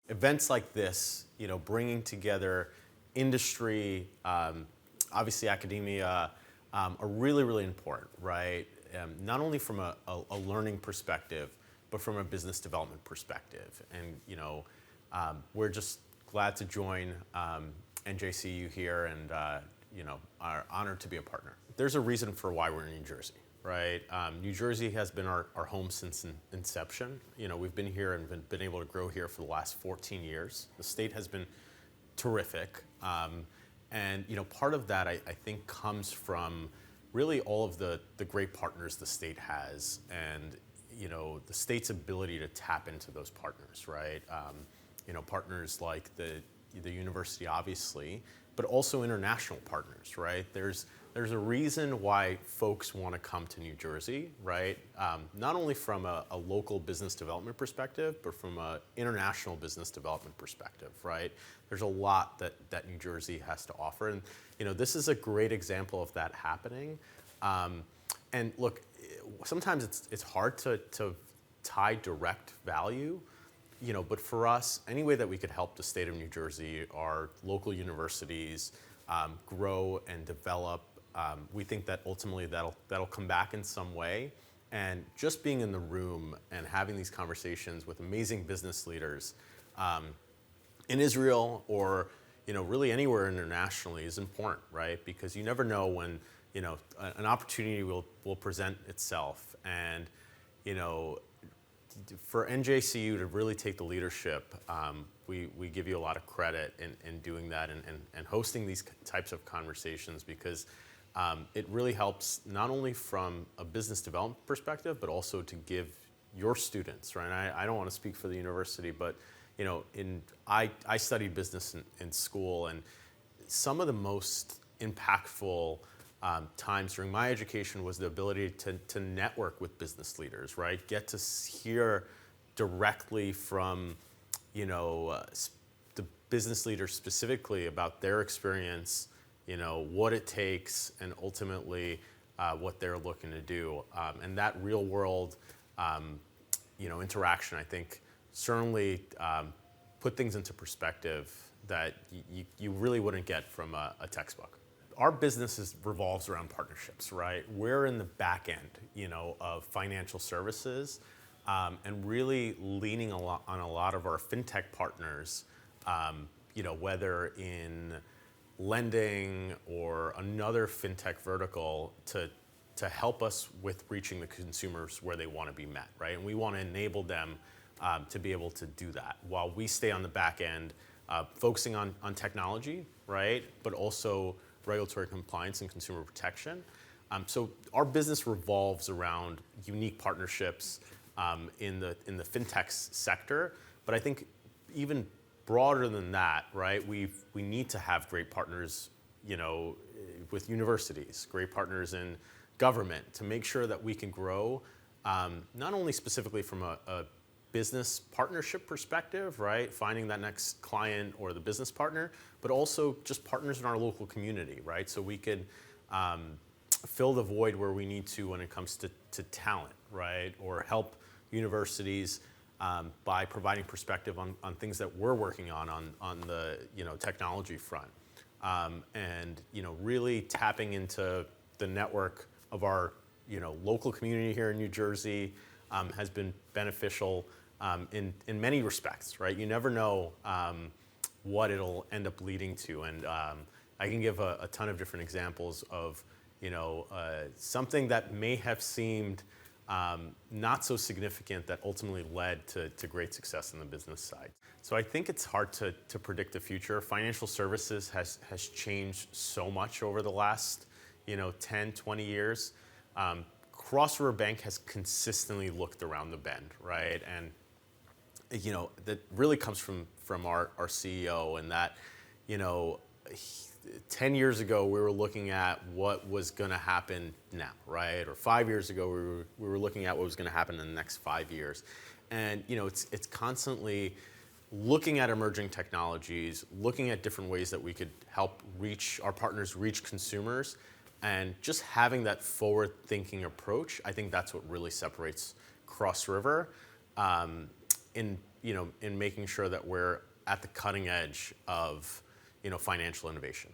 Events like this, bringing together industry, obviously academia, are really, really important, right? Not only from a learning perspective, but from a business development perspective. And, we're just glad to join NJCU here and, are honored to be a partner. There's a reason for why we're in New Jersey, right? New Jersey has been our home since inception. We've been here and been able to grow here for the last 14 years. The state has been terrific. And part of that, I think, comes from really all of the great partners the state has and, the state's ability to tap into those partners, right? Partners like the university, obviously, but also international partners, right? There's a reason why folks want to come to New Jersey, right? Not only from a local business development perspective, but from an international business development perspective, right? There's a lot that New Jersey has to offer. And, this is a great example of that happening. And look, sometimes it's hard to tie direct value, but for us, any way that we could help the state of New Jersey, our local universities, grow and develop, we think that ultimately that'll come back in some way. And just being in the room and having these conversations with amazing business leaders in Israel or really anywhere internationally is important, right? Because you never know when an opportunity will present itself, and for NJCU to really take the leadership, we give you a lot of credit in doing that and hosting these types of conversations, because it really helps not only from a business development perspective, but also to give your students, right? I don't want to speak for the university, but I studied business in school, and some of the most impactful times during my education was the ability to network with business leaders, right? Get to hear directly from, the business leaders specifically about their experience, what it takes, and ultimately what they're looking to do. And that real world, interaction, I think, certainly put things into perspective that you really wouldn't get from a textbook. Our business revolves around partnerships, right? We're in the back end, of financial services, and really leaning on a lot of our fintech partners, whether in lending or another fintech vertical to help us with reaching the consumers where they want to be met, right? And we want to enable them to be able to do that while we stay on the back end, focusing on technology, right? But also regulatory compliance and consumer protection. So our business revolves around unique partnerships in the fintech sector. But I think even broader than that, right? We need to have great partners, with universities, great partners in government to make sure that we can grow, not only specifically from a business partnership perspective, right? Finding that next client or the business partner, but also just partners in our local community, right? So we could fill the void where we need to when it comes to talent, right? Or help universities by providing perspective on things that we're working on the technology front. And really tapping into the network of our local community here in New Jersey has been beneficial in many respects, right? You never know what it'll end up leading to, and I can give a ton of different examples of something that may have seemed not so significant that ultimately led to great success in the business side. So I think it's hard to predict the future. Financial services has changed so much over the last 10, 20 years. Cross River Bank has consistently looked around the bend, right? And that really comes from our CEO, and that 10 years ago we were looking at what was going to happen now, right? Or 5 years ago we were looking at what was going to happen in the next 5 years, and it's constantly looking at emerging technologies, looking at different ways that we could help our partners reach consumers. And just having that forward-thinking approach, I think that's what really separates Cross River. in in making sure that we're at the cutting edge of financial innovation.